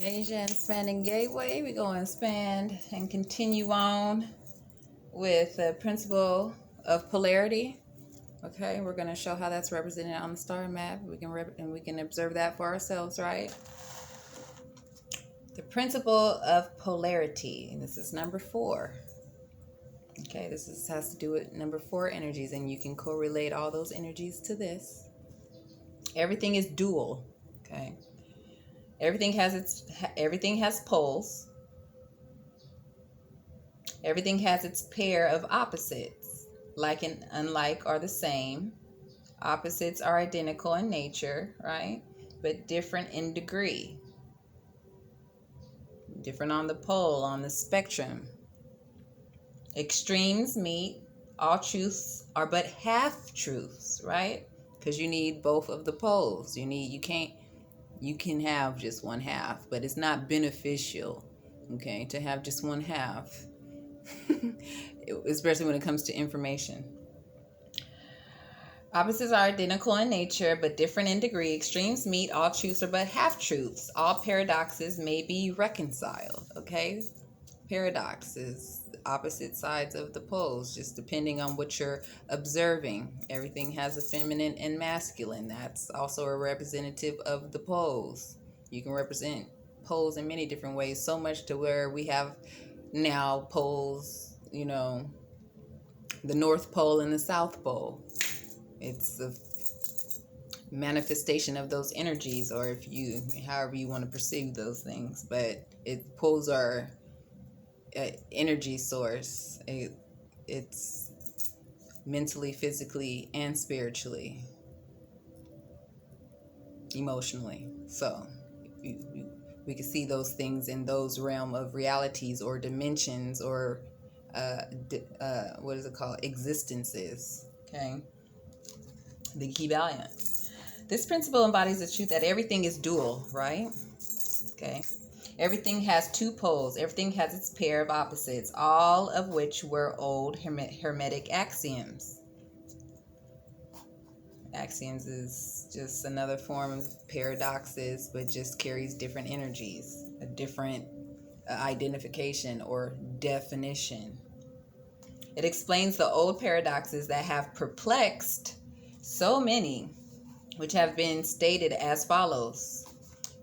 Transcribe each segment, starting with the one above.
Asia and Expanding Gateway. We're going to expand and continue on with the principle of polarity. Okay, we're going to show how that's represented on the star map. We can observe that for ourselves, right? The principle of polarity. And this is number 4. Okay, has to do with number 4 energies, and you can correlate all those energies to this. Everything is dual. Okay, everything has poles. Everything has its pair of opposites. Like and unlike are the same. Opposites are identical in nature, right? But different in degree. Different on the pole, on the spectrum. Extremes meet. All truths are but half truths, right? Because you need both of the poles. You can have just one half, but it's not beneficial, okay, to have just one half. Especially when it comes to information. Opposites are identical in nature, but different in degree. Extremes meet. All truths are but half-truths. All paradoxes may be reconciled, okay? Paradox is opposite sides of the poles, just depending on what you're observing. Everything has a feminine and masculine. That's also a representative of the poles. You can represent poles in many different ways, so much to where we have now poles, the North Pole and the South Pole. It's the manifestation of those energies, or however you want to perceive those things. But poles are an energy source. It's mentally, physically, and spiritually, emotionally. So we can see those things in those realm of realities or dimensions or what is it called? Existences. Okay. The Kybalion. This principle embodies the truth that everything is dual, right? Okay. Everything has two poles. Everything has its pair of opposites, all of which were old Hermetic axioms. Axioms is just another form of paradoxes, but just carries different energies, a different identification or definition. It explains the old paradoxes that have perplexed so many, which have been stated as follows.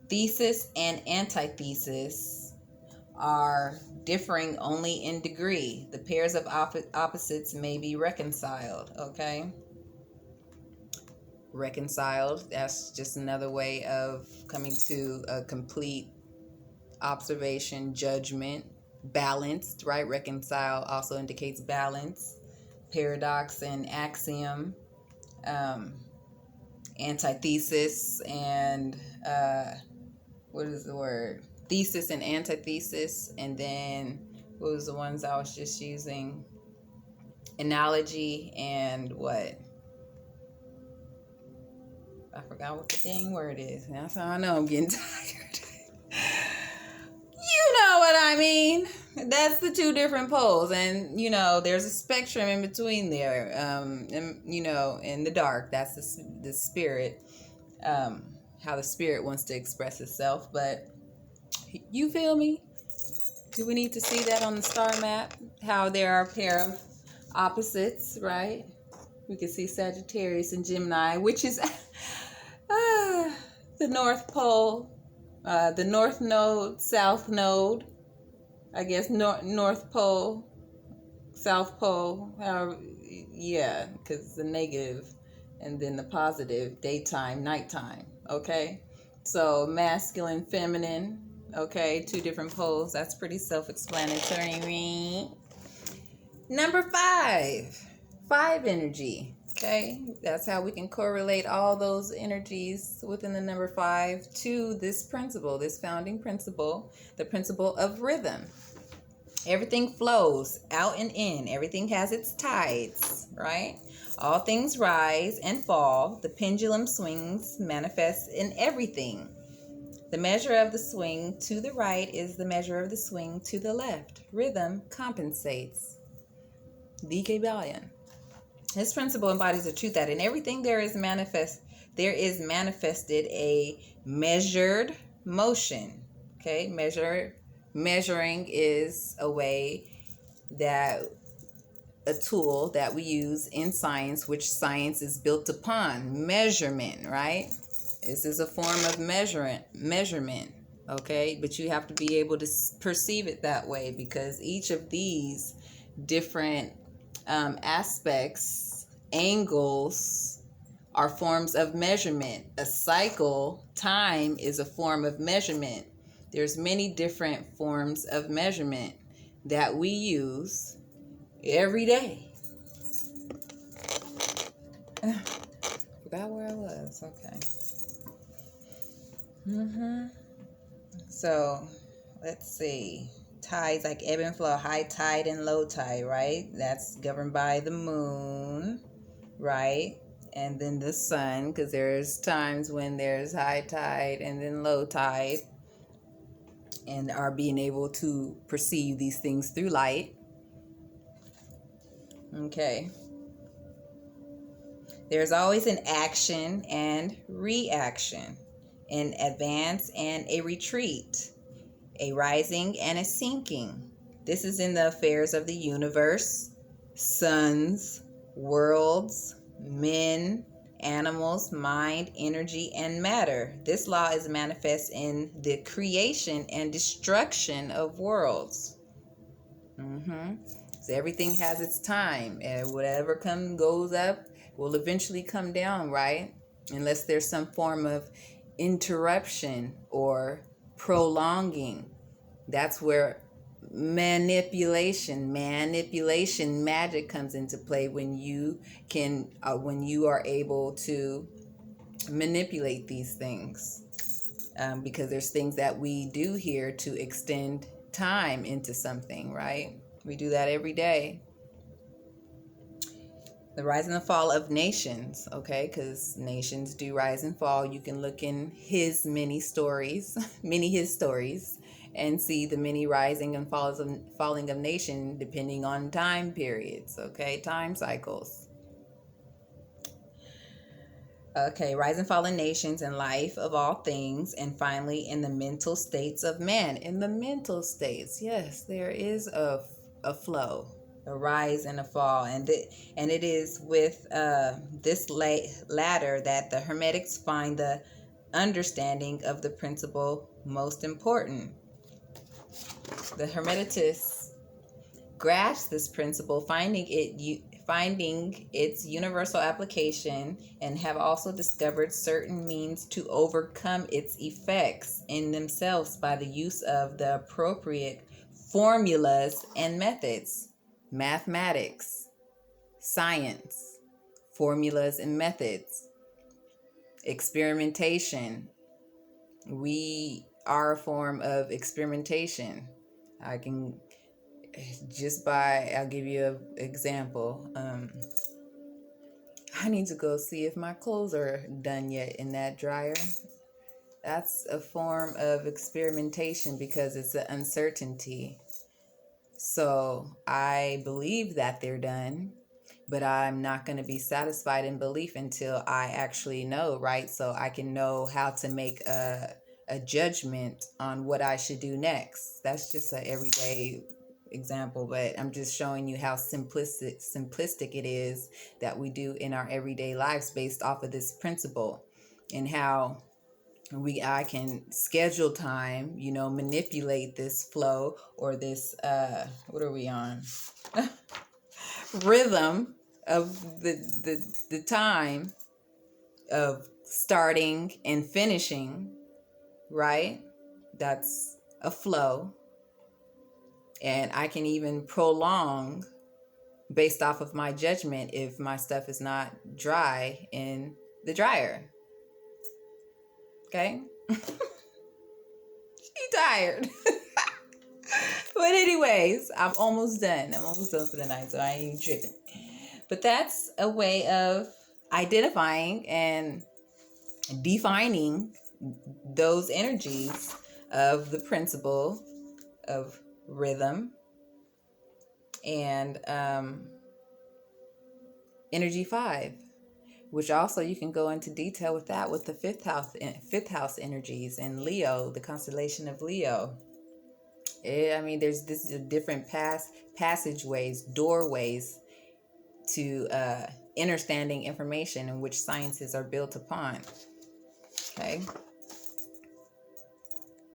Thesis and antithesis are differing only in degree. The pairs of opposites may be reconciled, okay? Reconciled, that's just another way of coming to a complete observation, judgment, balanced, right? Reconcile also indicates balance. Paradox and axiom. Antithesis and what is the word? Thesis and antithesis. And then what was the ones I was just using? Analogy and what? I forgot what the dang word is. That's how I know I'm getting tired. You know what I mean. That's the two different poles. And, there's a spectrum in between there. In the dark, that's the spirit. How the spirit wants to express itself. But you feel me? Do we need to see that on the star map? How there are a pair of opposites, right? We can see Sagittarius and Gemini, which is the North Pole, the North Node, South Node. I guess North Pole, South Pole. Yeah, because the negative, and then the positive, daytime, nighttime. Okay, so masculine, feminine. Okay, two different poles. That's pretty self-explanatory. Number 5 energy. Okay, that's how we can correlate all those energies within the number 5 to this principle, this founding principle, the principle of rhythm. Everything flows out and in. Everything has its tides, right? All things rise and fall. The pendulum swings, manifests in everything. The measure of the swing to the right is the measure of the swing to the left. Rhythm compensates. The Kybalion. This principle embodies the truth that in everything there is manifested a measured motion. Okay, measuring is a way that a tool that we use in science, which science is built upon measurement, right? This is a form of measurement, okay? But you have to be able to perceive it that way, because each of these different aspects, angles, are forms of measurement. A cycle, time, is a form of measurement. There's many different forms of measurement that we use every day. Forgot where I was. Okay. So let's see. Tides like ebb and flow, high tide and low tide, right? That's governed by the moon, right? And then the sun, because there's times when there's high tide and then low tide, and are being able to perceive these things through light. Okay. There's always an action and reaction, an advance and a retreat, a rising and a sinking. This is in the affairs of the universe, suns, worlds, men, animals, mind, energy, and matter. This law is manifest in the creation and destruction of worlds. So everything has its time, and whatever goes up will eventually come down, right? Unless there's some form of interruption or prolonging. That's where manipulation magic comes into play, when you are able to manipulate these things, because there's things that we do here to extend time into something, right? We do that every day. The rise and the fall of nations, okay, because nations do rise and fall. You can look in his many stories and see the many rising and falling of nation, depending on time periods, okay, time cycles. Okay, rise and fall in nations and life of all things, and finally in the mental states of man. In the mental states, yes, there is a flow, a rise and a fall, and it is with this latter that the Hermetics find the understanding of the principle most important. The Hermeticists grasp this principle, finding its universal application, and have also discovered certain means to overcome its effects in themselves by the use of the appropriate formulas and methods. Mathematics, science, formulas and methods, experimentation. We are a form of experimentation. I'll give you an example. I need to go see if my clothes are done yet in that dryer. That's a form of experimentation, because it's an uncertainty. So I believe that they're done, but I'm not going to be satisfied in belief until I actually know, right? So I can know how to make a judgment on what I should do next. That's just an everyday example, but I'm just showing you how simplistic it is that we do in our everyday lives based off of this principle, and how I can schedule time, manipulate this flow, or this what are we on? Rhythm of the time of starting and finishing, right? That's a flow. And I can even prolong based off of my judgment if my stuff is not dry in the dryer. Okay? She tired. But anyways, I'm almost done. I'm almost done for the night, so I ain't tripping. But that's a way of identifying and defining those energies of the principle of rhythm and energy 5. which also you can go into detail with that with the fifth house energies and Leo, the constellation of Leo. I mean, this is a different passageways, doorways to understanding information in which sciences are built upon. Okay.